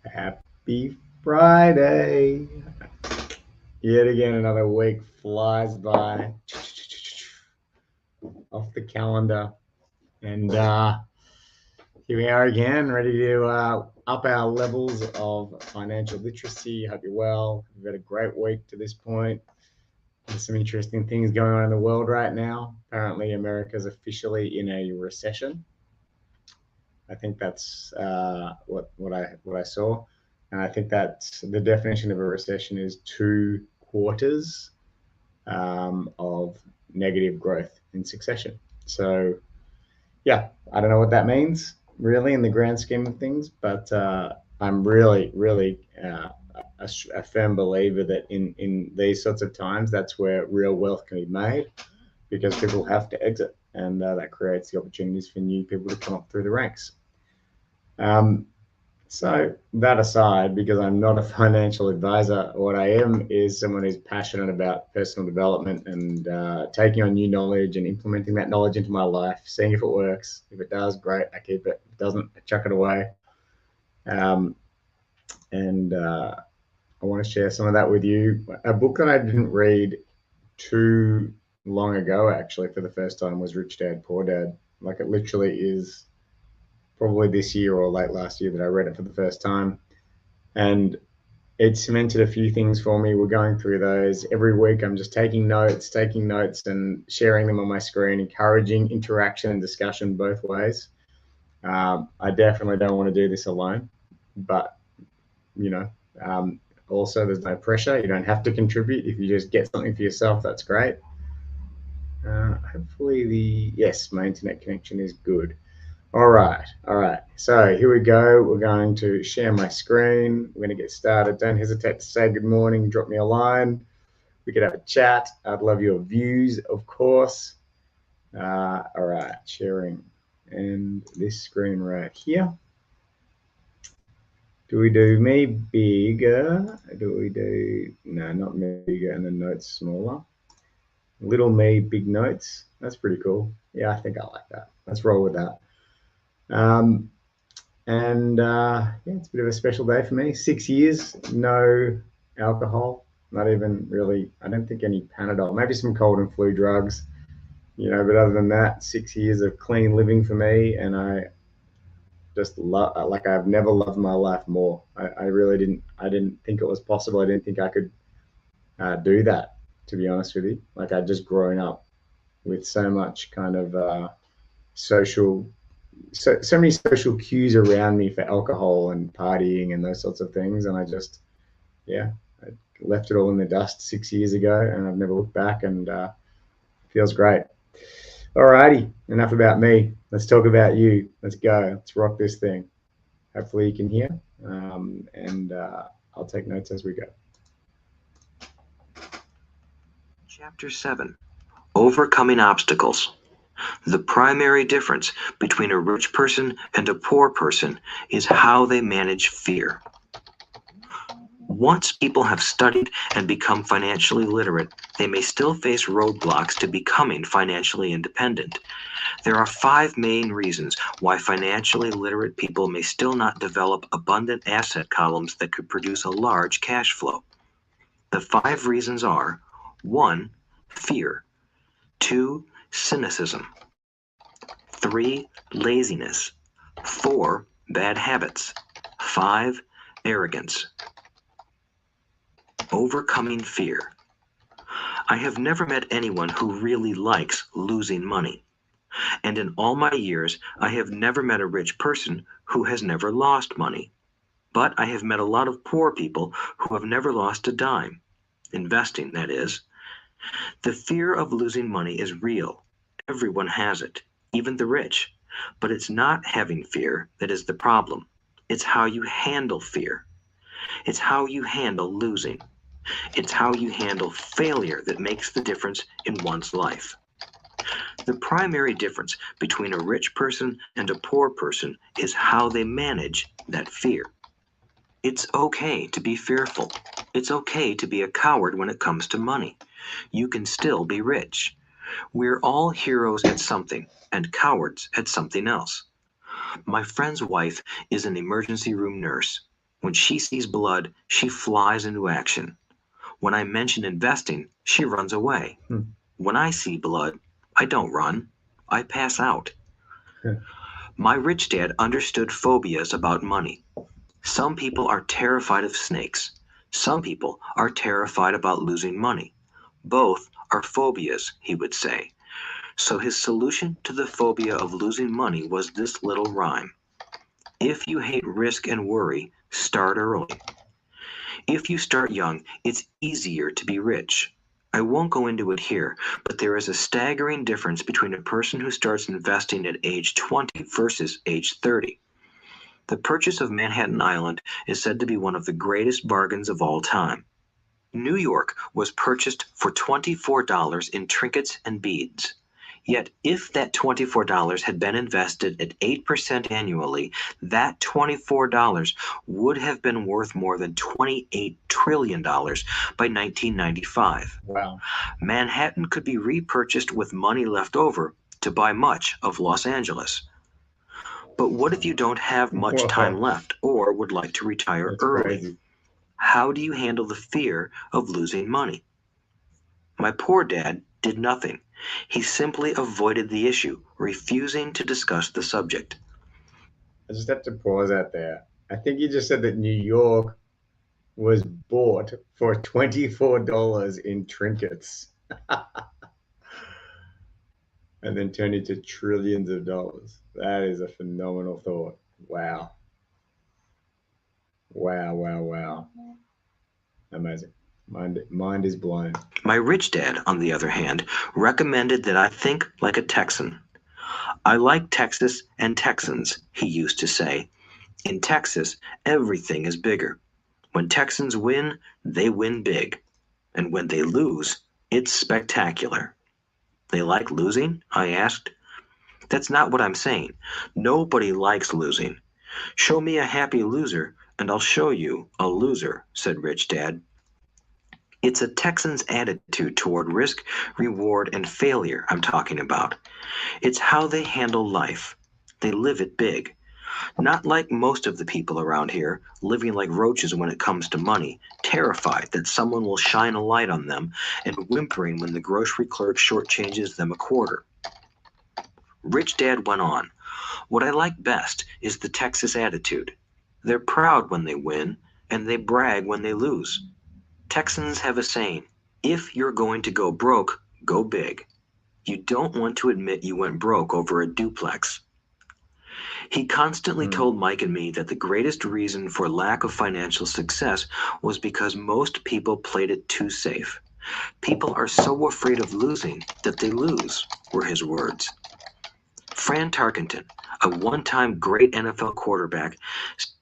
Happy Friday. Yet again, another week flies by off the calendar. And here we are again, ready to up our levels of financial literacy. Hope you're well. We've had a great week to this point. There's some interesting things going on in the world right now. Apparently, America's officially in a recession. I think that's what I saw, and I think that the definition of a recession is 2 quarters of negative growth in succession. So, yeah, I don't know what that means really in the grand scheme of things, but I'm really a firm believer that in these sorts of times, that's where real wealth can be made because people have to exit, and that creates the opportunities for new people to come up through the ranks. Um, so that aside, because I'm not a financial advisor, what I am is someone who's passionate about personal development and taking on new knowledge and implementing that knowledge into my life, seeing if it works. If it does, great, I keep it. If it doesn't, I chuck it away. Um, and I want to share some of that with you. A book that I didn't read too long ago, actually, for the first time, was Rich Dad Poor Dad. Like it literally is probably this year or late last year that I read it for the first time. And it cemented a few things for me. We're going through those every week. I'm just taking notes and sharing them on my screen, encouraging interaction and discussion both ways. I definitely don't want to do this alone, but you know, um, also there's no pressure. You don't have to contribute. If you just get something for yourself, that's great. Hopefully, my internet connection is good. All right. So here we go. We're going to share my screen. We're going to get started. Don't hesitate to say good morning. Drop me a line. We could have a chat. I'd love your views, of course. All right, sharing. And this screen right here. Do we do me bigger? Do we do, no, not me bigger and the notes smaller? Little me, big notes. That's pretty cool. Yeah, I think I like that. Let's roll with that. Um, and yeah, it's a bit of a special day for me. 6 years, no alcohol, not even really. I don't think any Panadol, maybe some cold and flu drugs, But other than that, 6 years of clean living for me, and I just love. Like I've never loved my life more. I really didn't. I didn't think it was possible. I didn't think I could do that. To be honest with you, like I'd just grown up with so much kind of social so many social cues around me for alcohol and partying and those sorts of things, and I just I left it all in the dust 6 years ago, and I've never looked back, and feels great. Alrighty, enough about me. Let's talk about you. Let's go. Let's rock this thing. Hopefully you can hear, and I'll take notes as we go. Chapter 7: Overcoming Obstacles. The primary difference between a rich person and a poor person is how they manage fear. Once people have studied and become financially literate, they may still face roadblocks to becoming financially independent. There are 5 main reasons why financially literate people may still not develop abundant asset columns that could produce a large cash flow. The 5 reasons are: 1. Fear. 2. Cynicism. 3. Laziness. 4. Bad habits. 5. Arrogance. Overcoming fear. I have never met anyone who really likes losing money. And in all my years, I have never met a rich person who has never lost money. But I have met a lot of poor people who have never lost a dime. Investing, that is. The fear of losing money is real. Everyone has it, even the rich. But it's not having fear that is the problem. It's how you handle fear. It's how you handle losing. It's how you handle failure that makes the difference in one's life. The primary difference between a rich person and a poor person is how they manage that fear. It's okay to be fearful. It's okay to be a coward when it comes to money. You can still be rich. We're all heroes at something and cowards at something else. My friend's wife is an emergency room nurse. When she sees blood, she flies into action. When I mention investing, she runs away. When I see blood, I don't run. I pass out. My rich dad understood phobias about money. Some people are terrified of snakes. Some people are terrified about losing money. Both are phobias, he would say. So his solution to the phobia of losing money was this little rhyme. If you hate risk and worry, start early. If you start young, it's easier to be rich. I won't go into it here, but there is a staggering difference between a person who starts investing at age 20 versus age 30. The purchase of Manhattan Island is said to be one of the greatest bargains of all time. New York was purchased for $24 in trinkets and beads. Yet if that $24 had been invested at 8% annually, that $24 would have been worth more than $28 trillion by 1995. Wow. Manhattan could be repurchased with money left over to buy much of Los Angeles. But what if you don't have much time left or would like to retire That's early? crazy. How do you handle the fear of losing money? My poor dad did nothing. He simply avoided the issue, refusing to discuss the subject. I just have to pause out there. I think you just said that New York was bought for $24 in trinkets and then turned into trillions of dollars. That is a phenomenal thought. Wow. Wow, wow, wow. Amazing. Mind is blown. My rich dad, on the other hand, recommended that I think like a Texan. I like Texas and Texans, he used to say. In Texas, everything is bigger. When Texans win, they win big. And when they lose, it's spectacular. They like losing? I asked. That's not what I'm saying. Nobody likes losing. Show me a happy loser, and I'll show you a loser, said Rich Dad. It's a Texan's attitude toward risk, reward, and failure I'm talking about. It's how they handle life. They live it big. Not like most of the people around here, living like roaches when it comes to money, terrified that someone will shine a light on them and whimpering when the grocery clerk shortchanges them a quarter. Rich Dad went on. What I like best is the Texas attitude. They're proud when they win, and they brag when they lose. Texans have a saying, if you're going to go broke, go big. You don't want to admit you went broke over a duplex. He constantly told Mike and me that the greatest reason for lack of financial success was because most people played it too safe. People are so afraid of losing that they lose, were his words. Fran Tarkenton, a one-time great NFL quarterback.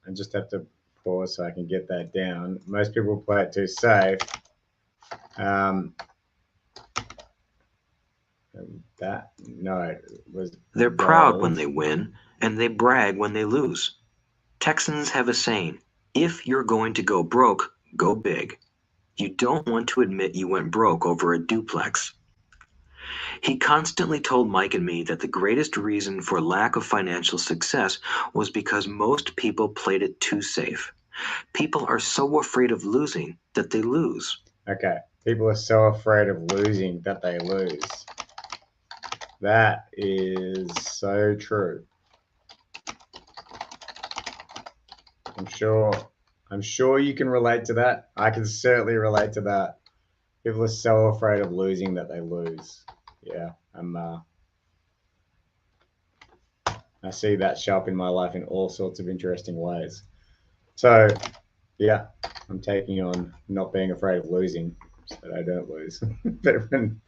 I just have to pause so I can get that down. Most people play it too safe. They're proud when they win, and they brag when they lose. Texans have a saying, if you're going to go broke, go big. You don't want to admit you went broke over a duplex. He constantly told Mike and me that the greatest reason for lack of financial success was because most people played it too safe. People are so afraid of losing that they lose. Okay. People are so afraid of losing that they lose. That is so true. I'm sure you can relate to that. I can certainly relate to that. People are so afraid of losing that they lose. Yeah, I see that show up in my life in all sorts of interesting ways. So, yeah, I'm taking on not being afraid of losing so that I don't lose. but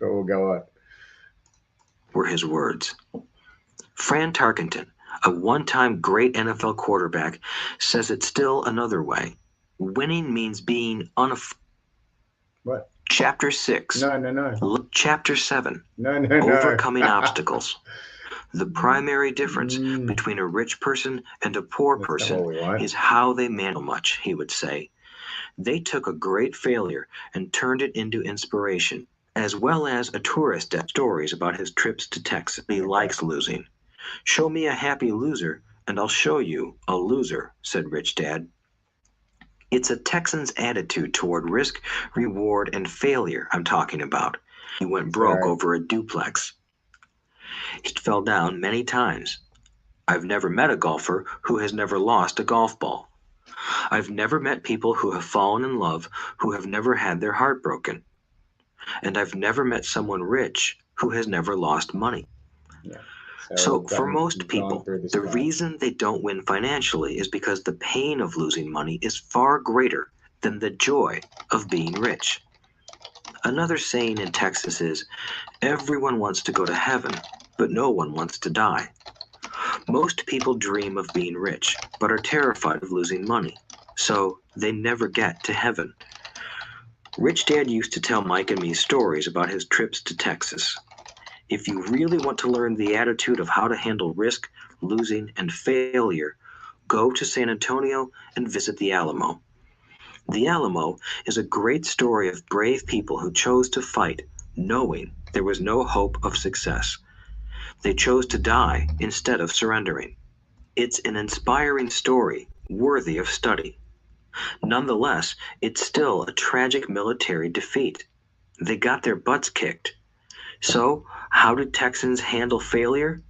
we'll go on. Were his words. Fran Tarkenton, a one-time great NFL quarterback, says it's still another way. Winning means being What? Chapter 6. No. Chapter 7. No. Overcoming obstacles. The primary difference between a rich person and a poor person is how they manage much, he would say. They took a great failure and turned it into inspiration, as well as a tourist stories about his trips to Texas. He likes losing. Show me a happy loser, and I'll show you a loser, said Rich Dad. It's a Texan's attitude toward risk, reward, and failure I'm talking about. He went broke Right. over a duplex. He fell down many times. I've never met a golfer who has never lost a golf ball. I've never met people who have fallen in love who have never had their heart broken. And I've never met someone rich who has never lost money. Yeah. So, for most You've gone people, through this the part. reason they don't win financially is because the pain of losing money is far greater than the joy of being rich. Another saying in Texas is, everyone wants to go to heaven, but no one wants to die. Most people dream of being rich, but are terrified of losing money, so they never get to heaven. Rich Dad used to tell Mike and me stories about his trips to Texas. If you really want to learn the attitude of how to handle risk, losing, and failure, go to San Antonio and visit the Alamo. The Alamo is a great story of brave people who chose to fight, knowing there was no hope of success. They chose to die instead of surrendering. It's an inspiring story, worthy of study. Nonetheless, it's still a tragic military defeat. They got their butts kicked. So, how did Texans handle failure?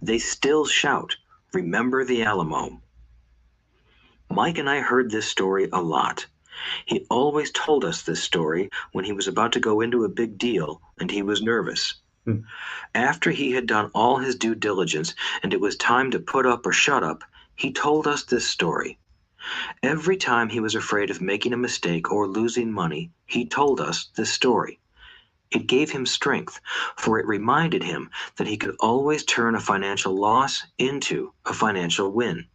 They still shout, "Remember the Alamo." Mike and I heard this story a lot. He always told us this story when he was about to go into a big deal and he was nervous. Hmm. After he had done all his due diligence and it was time to put up or shut up, he told us this story. Every time he was afraid of making a mistake or losing money, he told us this story. It gave him strength, for it reminded him that he could always turn a financial loss into a financial win.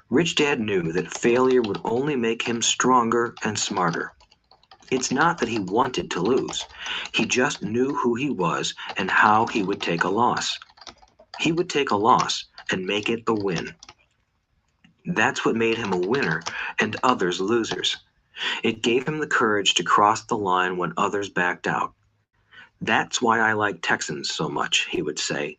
Rich Dad knew that failure would only make him stronger and smarter. It's not that he wanted to lose. He just knew who he was and how he would take a loss. He would take a loss and make it a win. That's what made him a winner and others losers. It gave him the courage to cross the line when others backed out. That's why I like Texans so much, he would say.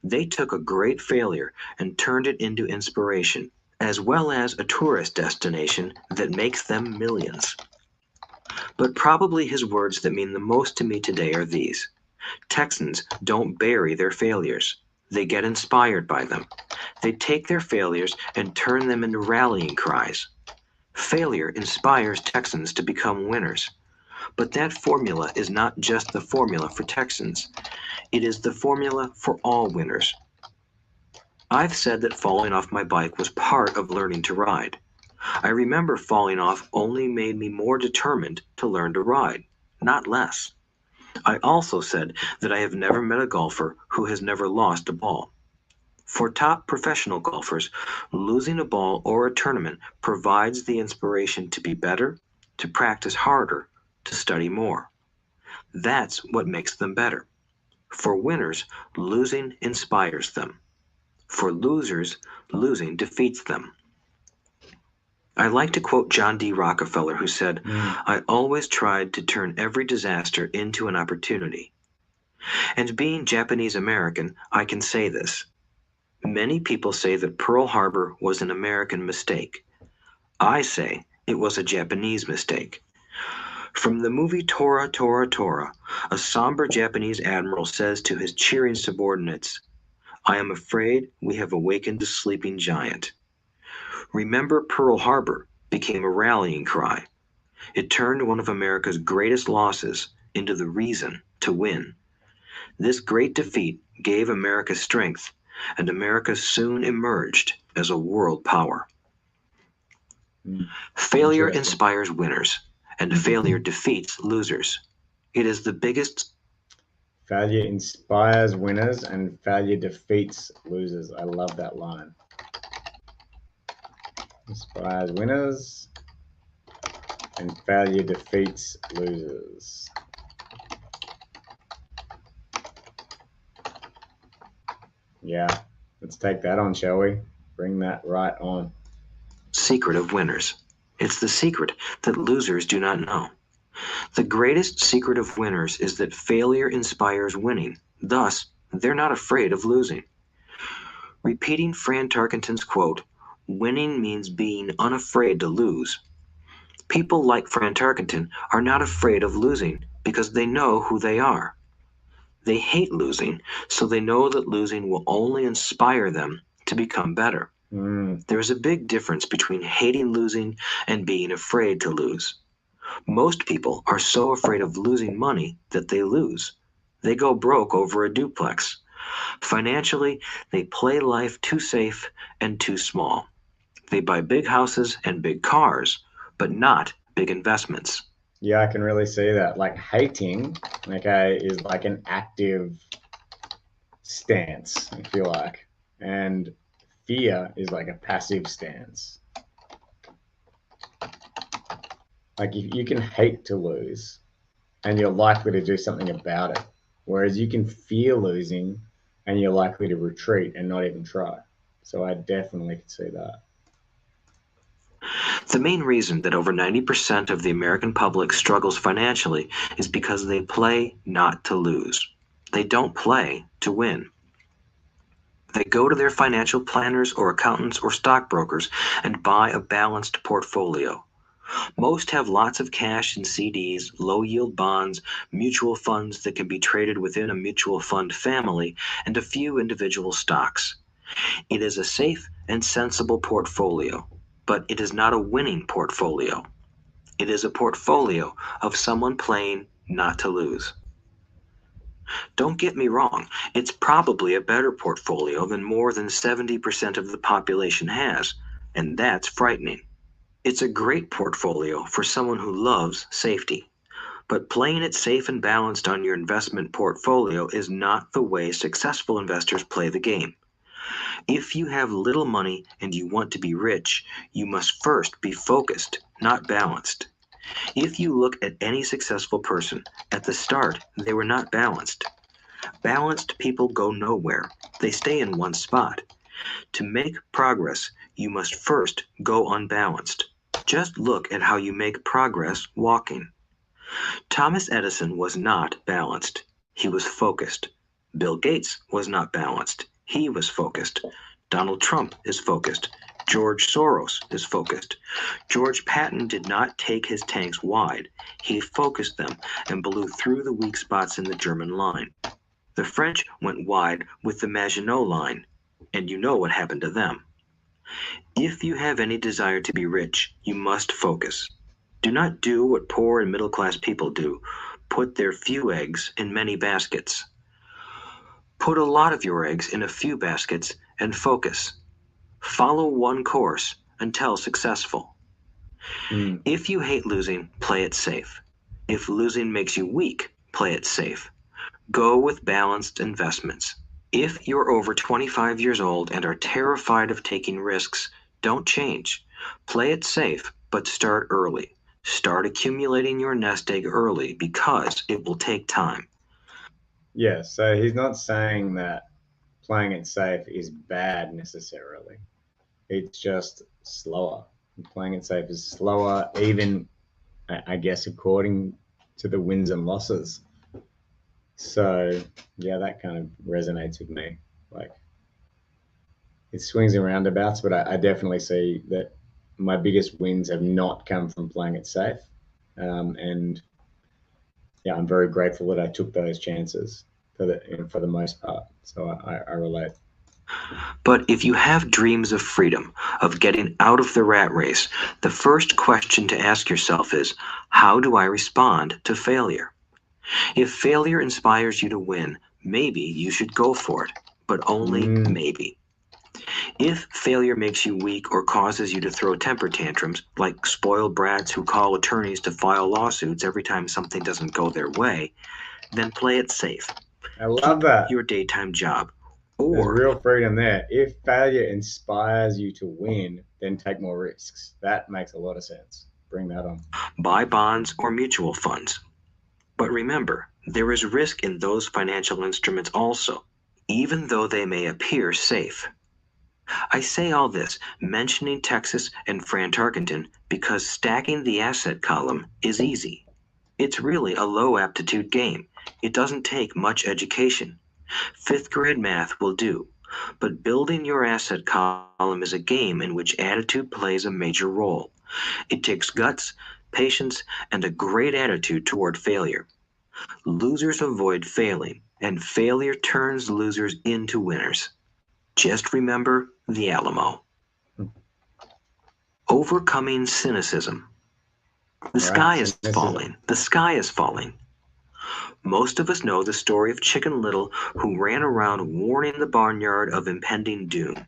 They took a great failure and turned it into inspiration, as well as a tourist destination that makes them millions. But probably his words that mean the most to me today are these. Texans don't bury their failures. They get inspired by them. They take their failures and turn them into rallying cries. Failure inspires Texans to become winners. But that formula is not just the formula for Texans. It is the formula for all winners. I've said that falling off my bike was part of learning to ride. I remember falling off only made me more determined to learn to ride, not less. I also said that I have never met a golfer who has never lost a ball. For top professional golfers, losing a ball or a tournament provides the inspiration to be better, to practice harder, to study more. That's what makes them better. For winners, losing inspires them. For losers, losing defeats them. I like to quote John D. Rockefeller, who said, "I always tried to turn every disaster into an opportunity." And being Japanese American, I can say this. Many people say that Pearl Harbor was an American mistake. I say it was a Japanese mistake. From the movie Tora, Tora, Tora, a somber Japanese admiral says to his cheering subordinates, "I am afraid we have awakened a sleeping giant." Remember Pearl Harbor became a rallying cry. It turned one of America's greatest losses into the reason to win. This great defeat gave America strength, and America soon emerged as a world power. Failure inspires winners, and failure defeats losers. It is the biggest. Failure inspires winners and failure defeats losers. I love that line. Inspires winners and failure defeats losers. Yeah, let's take that on, shall we? Bring that right on. Secret of winners. It's the secret that losers do not know. The greatest secret of winners is that failure inspires winning. Thus, they're not afraid of losing. Repeating Fran Tarkenton's quote, Winning means being unafraid to lose. People like Fran Tarkenton are not afraid of losing because they know who they are. They hate losing, so they know that losing will only inspire them to become better. There is a big difference between hating losing and being afraid to lose. Most people are so afraid of losing money that they lose. They go broke over a duplex. Financially, they play life too safe and too small. They buy big houses and big cars, but not big investments. Yeah, I can really see that. Like hating, okay, is like an active stance, if you like, and fear is like a passive stance. Like you can hate to lose, and you're likely to do something about it, whereas you can fear losing, and you're likely to retreat and not even try. So I definitely could see that. The main reason that over 90% of the American public struggles financially is because they play not to lose. They don't play to win. They go to their financial planners or accountants or stockbrokers and buy a balanced portfolio. Most have lots of cash in CDs, low-yield bonds, mutual funds that can be traded within a mutual fund family, and a few individual stocks. It is a safe and sensible portfolio, but it is not a winning portfolio. It is a portfolio of someone playing not to lose. Don't get me wrong, it's probably a better portfolio than more than 70% of the population has, and that's frightening. It's a great portfolio for someone who loves safety. But playing it safe and balanced on your investment portfolio is not the way successful investors play the game. If you have little money and you want to be rich, you must first be focused, not balanced. If you look at any successful person, at the start, they were not balanced. Balanced people go nowhere. They stay in one spot. To make progress, you must first go unbalanced. Just look at how you make progress walking. Thomas Edison was not balanced. He was focused. Bill Gates was not balanced. He was focused. Donald Trump is focused. George Soros is focused. George Patton did not take his tanks wide. He focused them and blew through the weak spots in the German line. The French went wide with the Maginot Line, and you know what happened to them. If you have any desire to be rich, you must focus. Do not do what poor and middle class people do, put their few eggs in many baskets. Put a lot of your eggs in a few baskets and focus. Follow one course until successful. If you hate losing, play it safe. If losing makes you weak, play it safe. Go with balanced investments. If you're over 25 years old and are terrified of taking risks, don't change. Play it safe, but start early. Start accumulating your nest egg early because it will take time. Yeah, so he's not saying that playing it safe is bad necessarily. It's just slower. Playing it safe is slower, even I guess according to the wins and losses. So yeah, that kind of resonates with me. Like it swings and roundabouts, but I definitely see that my biggest wins have not come from playing it safe. And yeah, I'm very grateful that I took those chances for the most part. So I relate. But if you have dreams of freedom, of getting out of the rat race, the first question to ask yourself is, how do I respond to failure? If failure inspires you to win, maybe you should go for it, but only maybe. If failure makes you weak or causes you to throw temper tantrums, like spoiled brats who call attorneys to file lawsuits every time something doesn't go their way, then play it safe. I love Keep that. your daytime job. There's Or real freedom there. If failure inspires you to win, then take more risks. That makes a lot of sense. Bring that on. buy bonds or mutual funds. But remember, there is risk in those financial instruments also, even though they may appear safe. I say all this, mentioning Texas and Fran Tarkenton, because stacking the asset column is easy. It's really a low aptitude game. It doesn't take much education. Fifth grade math will do. But building your asset column is a game in which attitude plays a major role. It takes guts, patience, and a great attitude toward failure. Losers avoid failing, and failure turns losers into winners. Just remember the Alamo. Overcoming cynicism. The All right, sky is cynicism. falling. The sky is falling. Most of us know the story of Chicken Little, who ran around warning the barnyard of impending doom.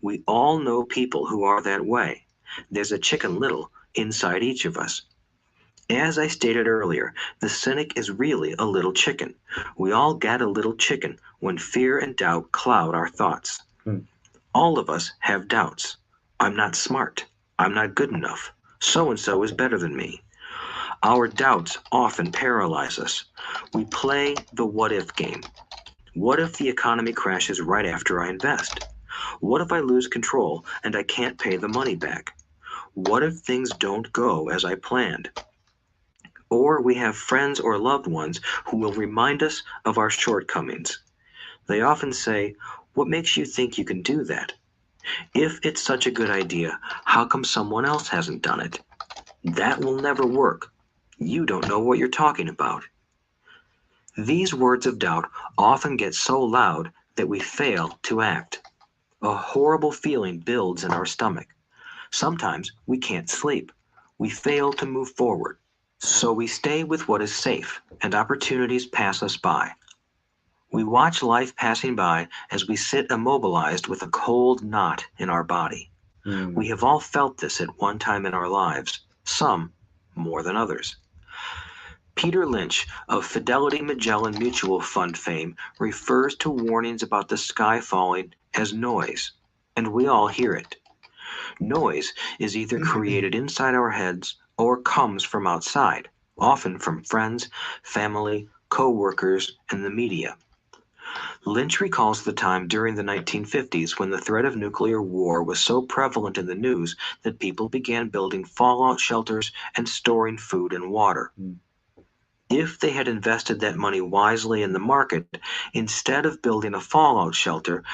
We all know people who are that way. There's a Chicken Little inside each of us. As I stated earlier, the cynic is really a little chicken. We all get a little chicken when fear and doubt cloud our thoughts. Hmm. All of us have doubts. I'm not smart. I'm not good enough. So and so is better than me. Our doubts often paralyze us. We play the what if game. What if the economy crashes right after I invest? What if I lose control and I can't pay the money back? What if things don't go as I planned? Or we have friends or loved ones who will remind us of our shortcomings. They often say, "What makes you think you can do that? If it's such a good idea, how come someone else hasn't done it? That will never work. You don't know what you're talking about." These words of doubt often get so loud that we fail to act. A horrible feeling builds in our stomach. Sometimes we can't sleep. We fail to move forward. So we stay with what is safe, and opportunities pass us by. We watch life passing by as we sit immobilized with a cold knot in our body. Hmm. We have all felt this at one time in our lives, some more than others. Peter Lynch of Fidelity Magellan Mutual Fund fame refers to warnings about the sky falling as noise, and we all hear it. Noise is either created inside our heads or comes from outside, often from friends, family, co-workers, and the media. Lynch recalls the time during the 1950s when the threat of nuclear war was so prevalent in the news that people began building fallout shelters and storing food and water. Hmm. If they had invested that money wisely in the market, instead of building a fallout shelter,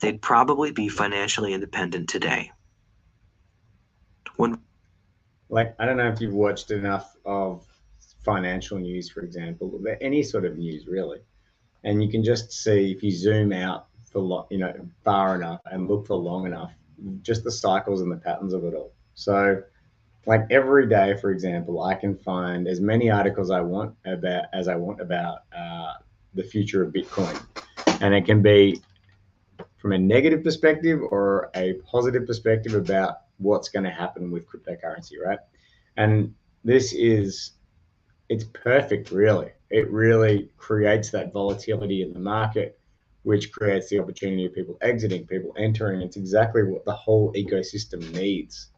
they'd probably be financially independent today. When Like, I don't know if you've watched enough of financial news, for example, or any sort of news really, and you can just see if you zoom out for far enough and look for long enough, just the cycles and the patterns of it all. So, like every day, for example, I can find as many articles I want about the future of Bitcoin, and it can be from a negative perspective or a positive perspective about what's going to happen with cryptocurrency, right? And this is it's perfect, really. It really creates that volatility in the market, which creates the opportunity of people exiting, people entering. It's exactly what the whole ecosystem needs.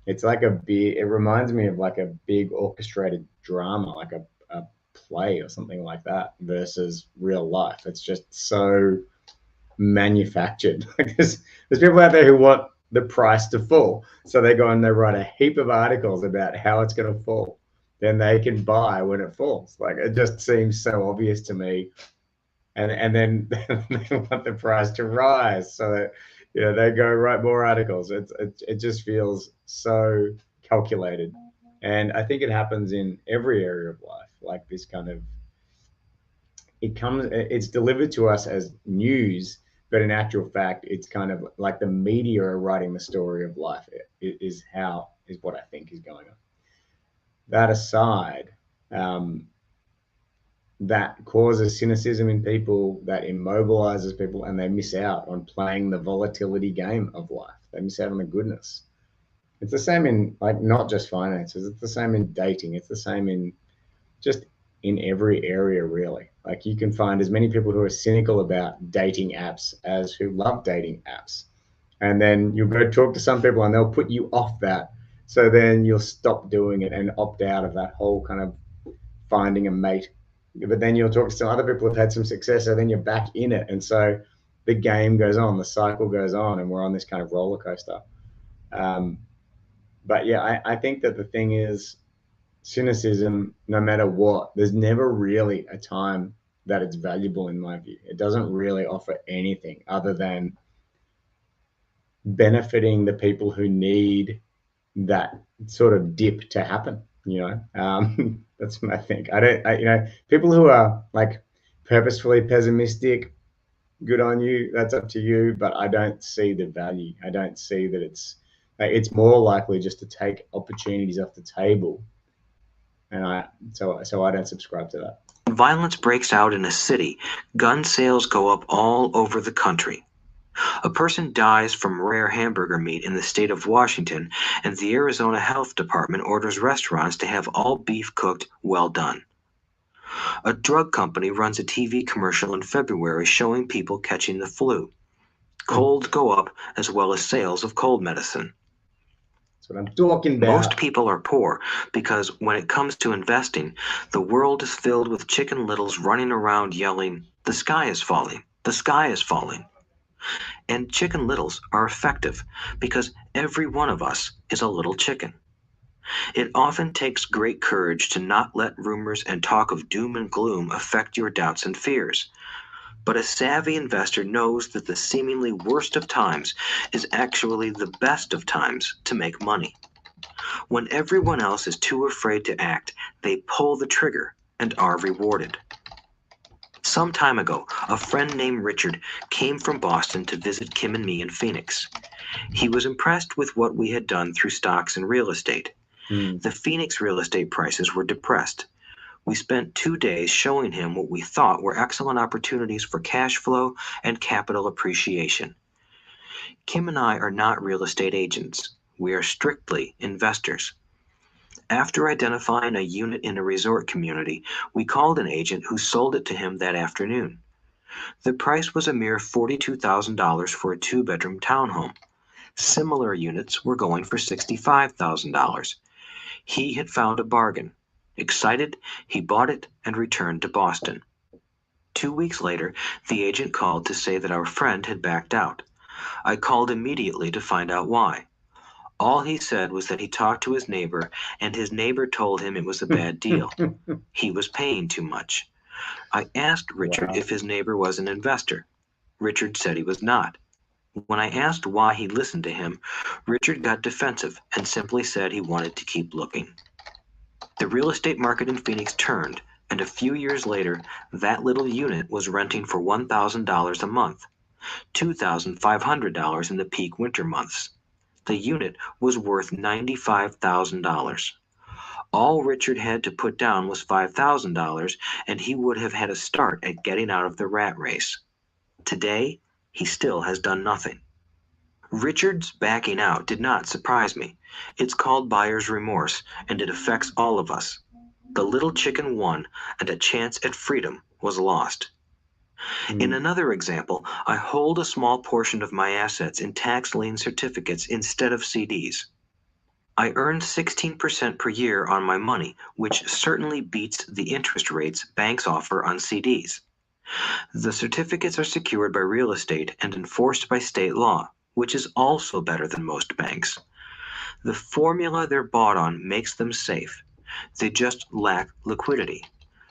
It's like it reminds me of like a big orchestrated drama, like a play or something like that versus real life. It's just so manufactured. Like there's people out there who want the price to fall. So they go and they write a heap of articles about how it's going to fall. Then they can buy when it falls. Like it just seems so obvious to me. And then they want the price to rise. So that, they go write more articles. It just feels so calculated. And I think it happens in every area of life, like this kind of it's delivered to us as news, but in actual fact it's kind of like the media are writing the story of life. Is what I think is going on. That aside, um, that causes cynicism in people, that immobilizes people, and they miss out on playing the volatility game of life. They miss out on the goodness. It's the same in, like, not just finances, it's the same in dating, it's the same in just in every area, really. Like you can find as many people who are cynical about dating apps as who love dating apps. And then you'll go talk to some people and they'll put you off that. So then you'll stop doing it and opt out of that whole kind of finding a mate. But then you'll talk to some other people who've had some success. So then you're back in it. And so the game goes on, the cycle goes on, and we're on this kind of roller coaster. Um, but yeah, I think that the thing is, cynicism, no matter what, there's never really a time that it's valuable in my view. It doesn't really offer anything other than benefiting the people who need that sort of dip to happen. That's my thing. People who are like purposefully pessimistic, good on you. That's up to you. But I don't see the value. I don't see that it's more likely just to take opportunities off the table. And so I don't subscribe to that. Violence breaks out in a city, gun sales go up all over the country. A person dies from rare hamburger meat in the state of Washington, and the Arizona Health Department orders restaurants to have all beef cooked well done. A drug company runs a TV commercial in February showing people catching the flu. Colds go up as well as sales of cold medicine. That's what I'm talking Most about. people are poor because when it comes to investing, the world is filled with chicken littles running around yelling, "The sky is falling, the sky is falling." And chicken littles are effective because every one of us is a little chicken. It often takes great courage to not let rumors and talk of doom and gloom affect your doubts and fears. But a savvy investor knows that the seemingly worst of times is actually the best of times to make money. When everyone else is too afraid to act, they pull the trigger and are rewarded. Some time ago, a friend named Richard came from Boston to visit Kim and me in Phoenix. He was impressed with what we had done through stocks and real estate. The Phoenix real estate prices were depressed. We spent 2 days showing him what we thought were excellent opportunities for cash flow and capital appreciation. Kim and I are not real estate agents. We are strictly investors. After identifying a unit in a resort community, we called an agent who sold it to him that afternoon. The price was a mere $42,000 for a 2-bedroom townhome. Similar units were going for $65,000. He had found a bargain. Excited, he bought it and returned to Boston. 2 weeks later, the agent called to say that our friend had backed out. I called immediately to find out why. All he said was that he talked to his neighbor, and his neighbor told him it was a bad deal. He was paying too much. I asked Richard Wow. if his neighbor was an investor. Richard said he was not. When I asked why he listened to him, Richard got defensive and simply said he wanted to keep looking. The real estate market in Phoenix turned, and a few years later, that little unit was renting for $1,000 a month, $2,500 in the peak winter months. The unit was worth $95,000. All Richard had to put down was $5,000, and he would have had a start at getting out of the rat race. Today, he still has done nothing. Richard's backing out did not surprise me. It's called buyer's remorse, and it affects all of us. The little chicken won, and a chance at freedom was lost. In another example, I hold a small portion of my assets in tax lien certificates instead of CDs. I earn 16% per year on my money, which certainly beats the interest rates banks offer on CDs. The certificates are secured by real estate and enforced by state law, which is also better than most banks. The formula they're bought on makes them safe. They just lack liquidity.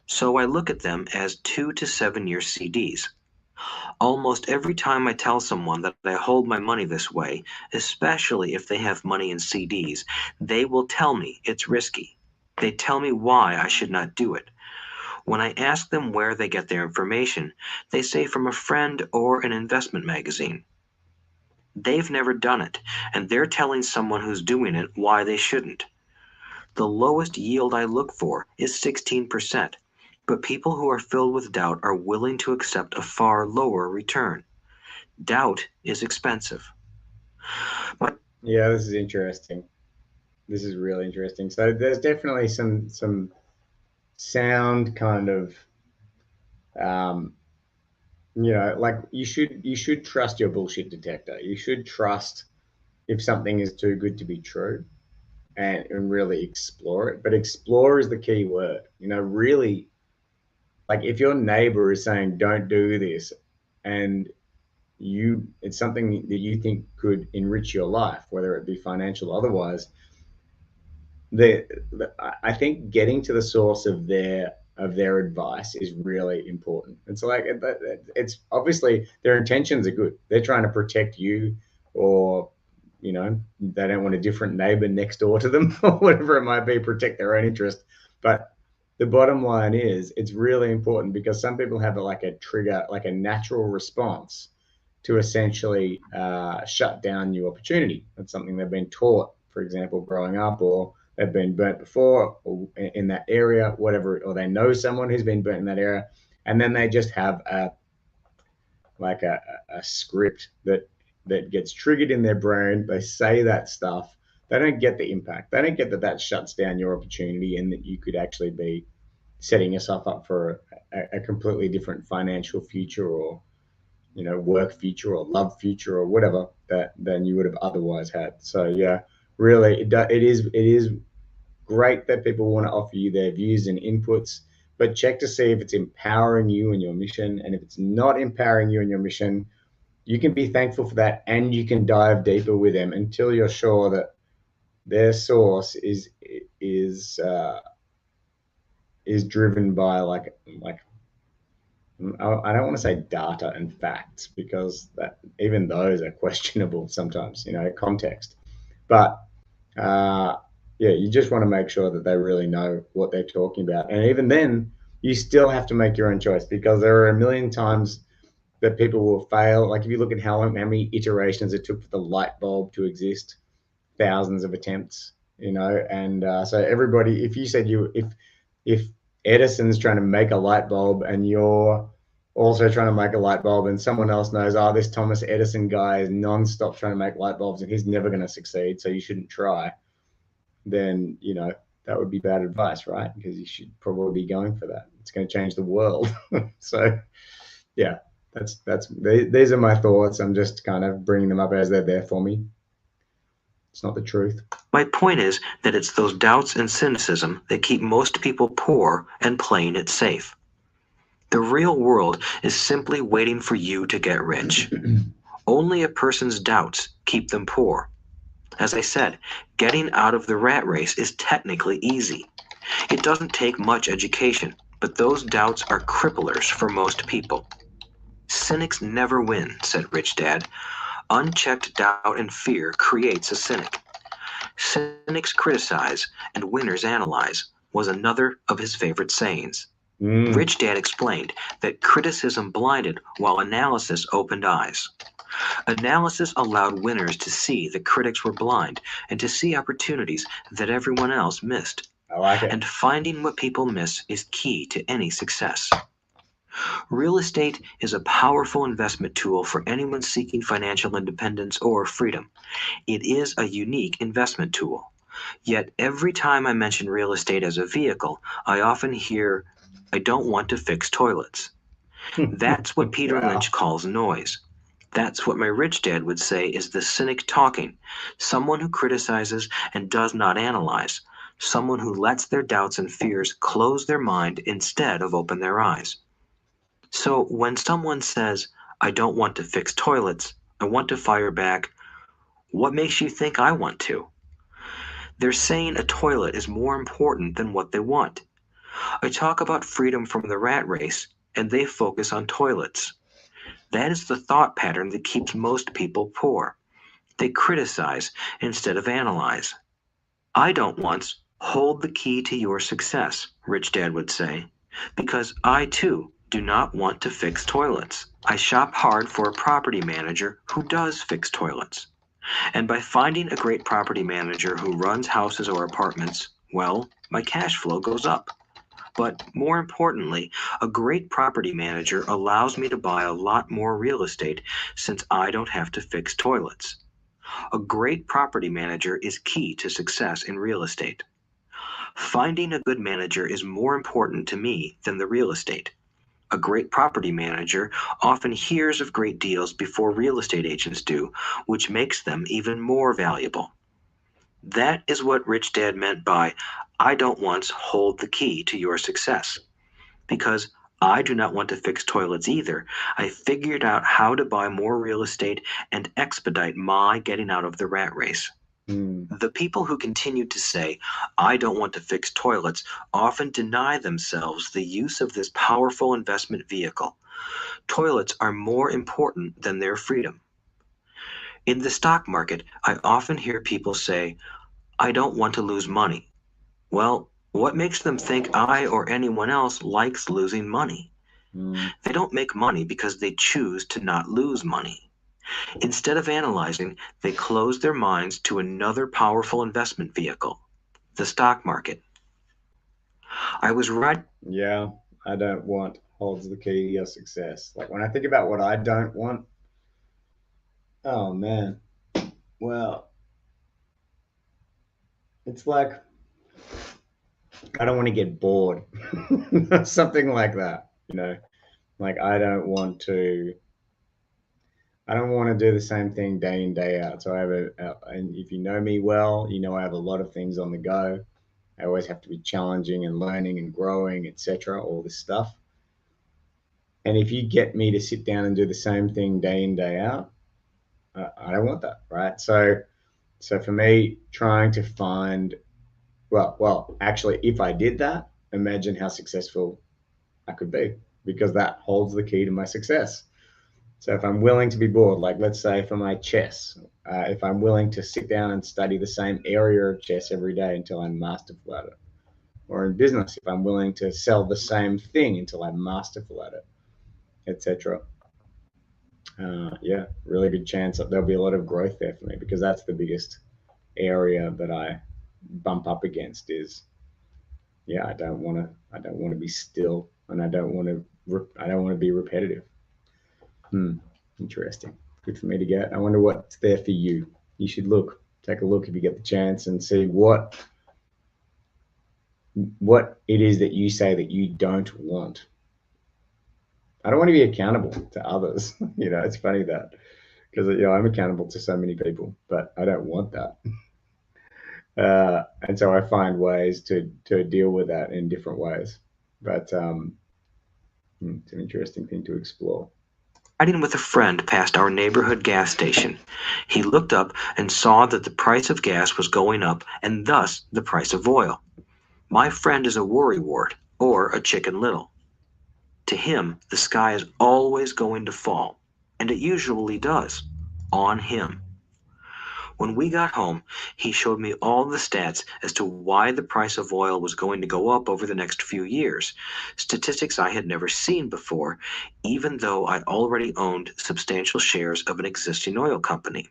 So I look at them as 2 to 7 year CDs. Almost every time I tell someone that I hold my money this way, especially if they have money in CDs, they will tell me it's risky. They tell me why I should not do it. When I ask them where they get their information, they say from a friend or an investment magazine. They've never done it, and they're telling someone who's doing it why they shouldn't. The lowest yield I look for is 16%, but people who are filled with doubt are willing to accept a far lower return. Doubt is expensive. But Yeah, this is interesting. This is really interesting. So there's definitely some sound kind of um, like you should trust your bullshit detector. You should trust if something is too good to be true and really explore it. But explore is the key word. Really, like if your neighbor is saying don't do this and it's something that you think could enrich your life, whether it be financial or otherwise, I think getting to the source of their of their advice is really important. It's like it's obviously their intentions are good. They're trying to protect you, or they don't want a different neighbor next door to them or whatever it might be, protect their own interest. But the bottom line is it's really important because some people have like a trigger, like a natural response to essentially shut down new opportunity. That's something they've been taught, for example, growing up, or they've been burnt before or in that area, whatever, or they know someone who's been burnt in that area. And then they just have like a script that gets triggered in their brain. They say that stuff. They don't get the impact. They don't get that shuts down your opportunity and that you could actually be setting yourself up for a completely different financial future, or work future or love future or whatever that than you would have otherwise had. So yeah, really, it is great that people want to offer you their views and inputs, but check to see if it's empowering you and your mission. And if it's not empowering you and your mission, you can be thankful for that, and you can dive deeper with them until you're sure that their source is driven by like I don't want to say data and facts, because that even those are questionable sometimes, context. But uh, yeah, you just want to make sure that they really know what they're talking about. And even then, you still have to make your own choice, because there are a million times that people will fail. Like if you look at how many iterations it took for the light bulb to exist, thousands of attempts, and so everybody, if you said if Edison's trying to make a light bulb and you're also trying to make a light bulb, and someone else knows, oh, this Thomas Edison guy is nonstop trying to make light bulbs and he's never going to succeed, so you shouldn't try, then that would be bad advice, right? Because you should probably be going for that. It's going to change the world. So yeah, these are my thoughts. I'm just kind of bringing them up as they're there for me. It's not the truth. My point is that it's those doubts and cynicism that keep most people poor and playing it safe. The real world is simply waiting for you to get rich. Only a person's doubts keep them poor. As I said, getting out of the rat race is technically easy. It doesn't take much education, but those doubts are cripplers for most people. Cynics never win, said Rich Dad. Unchecked doubt and fear creates a cynic. Cynics criticize and winners analyze was another of his favorite sayings. Rich Dad explained that criticism blinded while analysis opened eyes. Analysis allowed winners to see that critics were blind and to see opportunities that everyone else missed. I like it. And finding what people miss is key to any success. Real estate is a powerful investment tool for anyone seeking financial independence or freedom. It is a unique investment tool. Yet every time I mention real estate as a vehicle, I often hear, I don't want to fix toilets. That's what Peter Wow. Lynch calls noise. That's what my rich dad would say is the cynic talking, someone who criticizes and does not analyze, someone who lets their doubts and fears close their mind instead of open their eyes. So when someone says, I don't want to fix toilets, I want to fire back, what makes you think I want to? They're saying a toilet is more important than what they want. I talk about freedom from the rat race, and they focus on toilets. That is the thought pattern that keeps most people poor. They criticize instead of analyze. I don't once hold the key to your success, Rich Dad would say, because I too do not want to fix toilets. I shop hard for a property manager who does fix toilets. And by finding a great property manager who runs houses or apartments, well, my cash flow goes up. But more importantly, a great property manager allows me to buy a lot more real estate since I don't have to fix toilets. A great property manager is key to success in real estate. Finding a good manager is more important to me than the real estate. A great property manager often hears of great deals before real estate agents do, which makes them even more valuable. That is what Rich Dad meant by, I don't once hold the key to your success. Because I do not want to fix toilets either, I figured out how to buy more real estate and expedite my getting out of the rat race. The people who continue to say, I don't want to fix toilets, often deny themselves the use of this powerful investment vehicle. Toilets are more important than their freedom. In the stock market, I often hear people say, I don't want to lose money. Well, what makes them think I or anyone else likes losing money? They don't make money because they choose to not lose money. Instead of analyzing, they close their minds to another powerful investment vehicle, the stock market. I was right. Yeah, I don't want holds the key to your success. Like when I think about what I don't want, oh man, well, it's like I don't want to get bored, something like that. Like I don't want to do the same thing day in day out. So and if you know me well, I have a lot of things on the go. I always have to be challenging and learning and growing, etc. All this stuff. And if you get me to sit down and do the same thing day in day out, I don't want that, right? So for me, trying to find actually, if I did that, imagine how successful I could be, because that holds the key to my success. So if I'm willing to be bored, like let's say for my chess, if I'm willing to sit down and study the same area of chess every day until I'm masterful at it, or in business, if I'm willing to sell the same thing until I'm masterful at it, etc. Yeah, really good chance that there'll be a lot of growth there for me, because that's the biggest area that I bump up against is, yeah, I don't want to be still, and I don't want to be repetitive. Interesting. Good for me to get. I wonder what's there for you. You should take a look if you get the chance and see what it is that you say that you don't want. I don't want to be accountable to others. It's funny that, because I'm accountable to so many people, but I don't want that. And so I find ways to deal with that in different ways. But it's an interesting thing to explore. Riding with a friend past our neighborhood gas station. He looked up and saw that the price of gas was going up and thus the price of oil. My friend is a worrywart, or a Chicken Little. To him, the sky is always going to fall, and it usually does, on him. When we got home, he showed me all the stats as to why the price of oil was going to go up over the next few years, statistics I had never seen before, even though I already owned substantial shares of an existing oil company.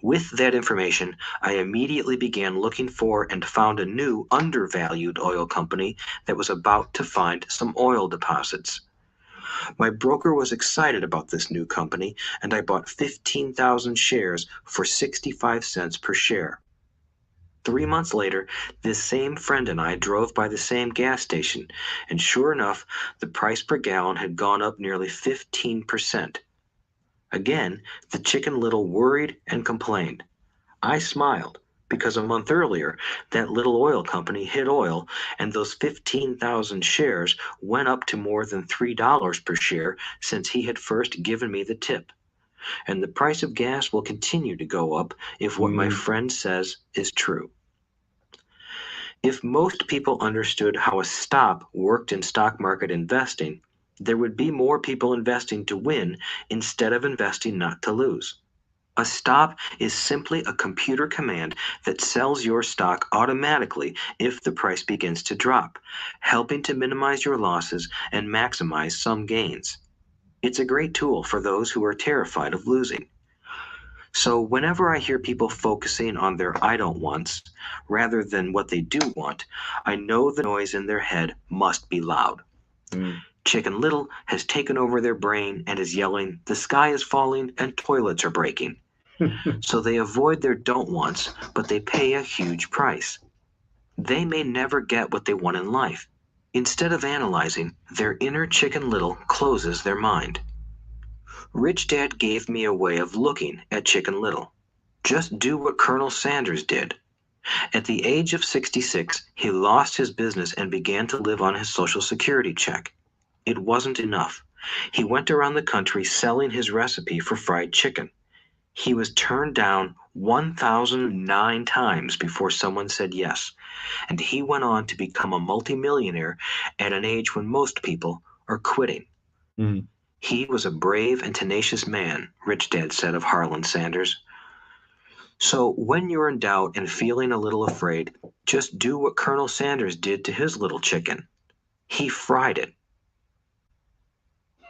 With that information, I immediately began looking for and found a new undervalued oil company that was about to find some oil deposits. My broker was excited about this new company, and I bought 15,000 shares for 65 cents per share. 3 months later, this same friend and I drove by the same gas station, and sure enough, the price per gallon had gone up nearly 15%. Again, the Chicken Little worried and complained. I smiled, because a month earlier, that little oil company hit oil, and those 15,000 shares went up to more than $3 per share since he had first given me the tip. And the price of gas will continue to go up if what my friend says is true. If most people understood how a stop worked in stock market investing, there would be more people investing to win instead of investing not to lose. A stop is simply a computer command that sells your stock automatically if the price begins to drop, helping to minimize your losses and maximize some gains. It's a great tool for those who are terrified of losing. So whenever I hear people focusing on their I don't wants rather than what they do want, I know the noise in their head must be loud. Chicken Little has taken over their brain and is yelling, the sky is falling and toilets are breaking. So they avoid their don't wants, but they pay a huge price. They may never get what they want in life. Instead of analyzing, their inner Chicken Little closes their mind. Rich Dad gave me a way of looking at Chicken Little. Just do what Colonel Sanders did. At the age of 66, he lost his business and began to live on his Social Security check. It wasn't enough. He went around the country selling his recipe for fried chicken. He was turned down 1,009 times before someone said yes, and he went on to become a multimillionaire at an age when most people are quitting. Mm. He was a brave and tenacious man, Rich Dad said of Harlan Sanders. So when you're in doubt and feeling a little afraid, just do what Colonel Sanders did to his little chicken. He fried it.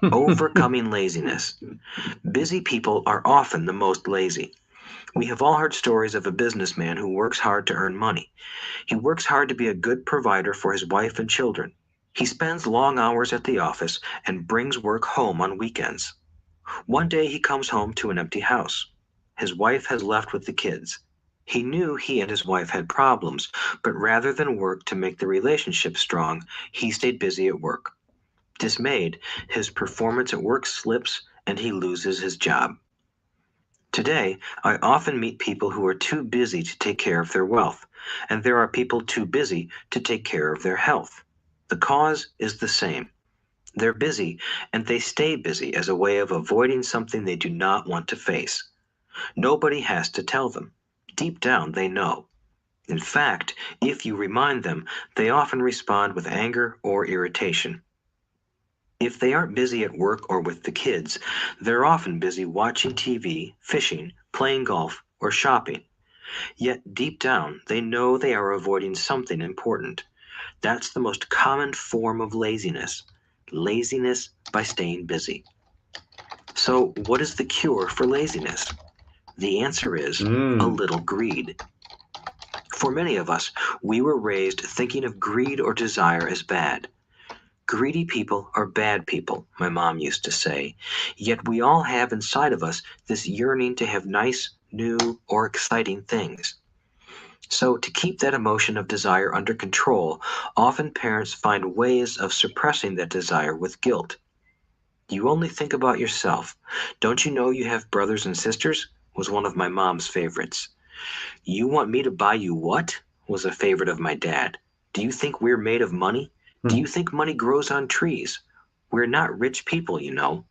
Overcoming laziness. Busy people are often the most lazy. We have all heard stories of a businessman who works hard to earn money. He works hard to be a good provider for his wife and children. He spends long hours at the office and brings work home on weekends. One day he comes home to an empty house. His wife has left with the kids. He knew he and his wife had problems, but rather than work to make the relationship strong, he stayed busy at work. Dismayed, his performance at work slips and he loses his job. Today, I often meet people who are too busy to take care of their wealth, and there are people too busy to take care of their health. The cause is the same. They're busy, and they stay busy as a way of avoiding something they do not want to face. Nobody has to tell them. Deep down, they know. In fact, if you remind them, they often respond with anger or irritation. If they aren't busy at work or with the kids, they're often busy watching TV, fishing, playing golf, or shopping. Yet deep down, they know they are avoiding something important. That's the most common form of laziness. Laziness by staying busy. So, what is the cure for laziness? The answer is a little greed. For many of us, we were raised thinking of greed or desire as bad. Greedy people are bad people, my mom used to say, yet we all have inside of us this yearning to have nice, new, or exciting things. So, to keep that emotion of desire under control, often parents find ways of suppressing that desire with guilt. You only think about yourself. Don't you know you have brothers and sisters? Was one of my mom's favorites. You want me to buy you what? Was a favorite of my dad. Do you think we're made of money? Do you think money grows on trees? We're not rich people, you know.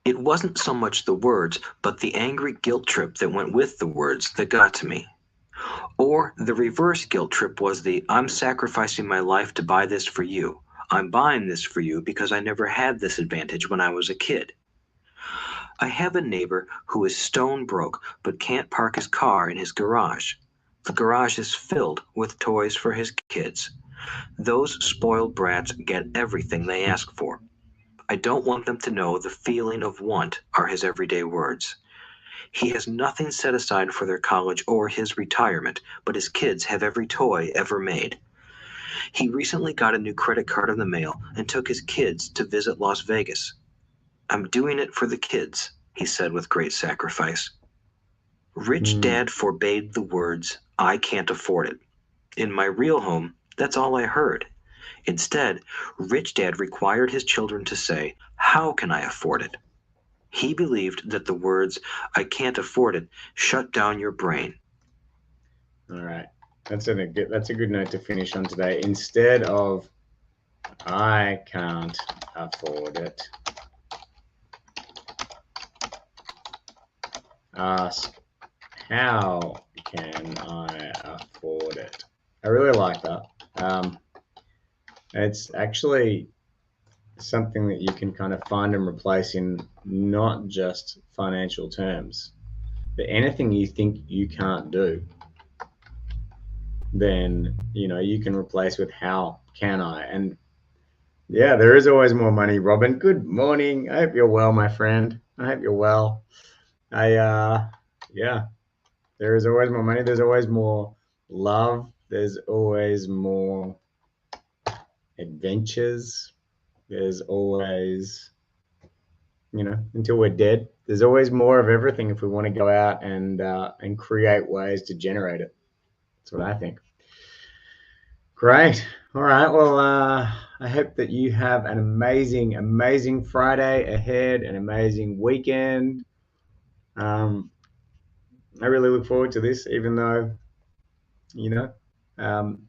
It wasn't so much the words, but the angry guilt trip that went with the words that got to me. Or the reverse guilt trip was the I'm sacrificing my life to buy this for you. I'm buying this for you because I never had this advantage when I was a kid. I have a neighbor who is stone broke but can't park his car in his garage. The garage is filled with toys for his kids. Those spoiled brats get everything they ask for. I don't want them to know the feeling of want are his everyday words. He has nothing set aside for their college or his retirement, but his kids have every toy ever made. He recently got a new credit card in the mail and took his kids to visit Las Vegas. I'm doing it for the kids, he said with great sacrifice. Rich Dad forbade the words, I can't afford it. In my real home, that's all I heard. Instead, Rich Dad required his children to say, how can I afford it? He believed that the words, I can't afford it, shut down your brain. All right. That's a good note to finish on today. Instead of I can't afford it, ask how can I afford it? I really like that. It's actually something that you can kind of find and replace in not just financial terms, but anything you think you can't do, then you can replace with how can I. And yeah, there is always more money. Robin, good morning. I hope you're well, my friend. I hope you're well. Yeah, there is always more money. There's always more love. There's always more adventures. There's always, until we're dead, there's always more of everything if we want to go out and create ways to generate it. That's what I think. Great. All right. Well, I hope that you have an amazing, amazing Friday ahead, an amazing weekend. I really look forward to this, even though, you know, um,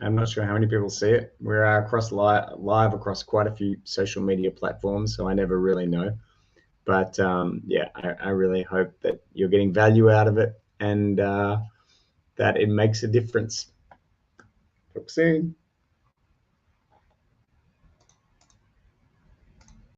I'm not sure how many people see it. We're across live across quite a few social media platforms, so I never really know. But yeah, I really hope that you're getting value out of it. and that it makes a difference. Talk soon.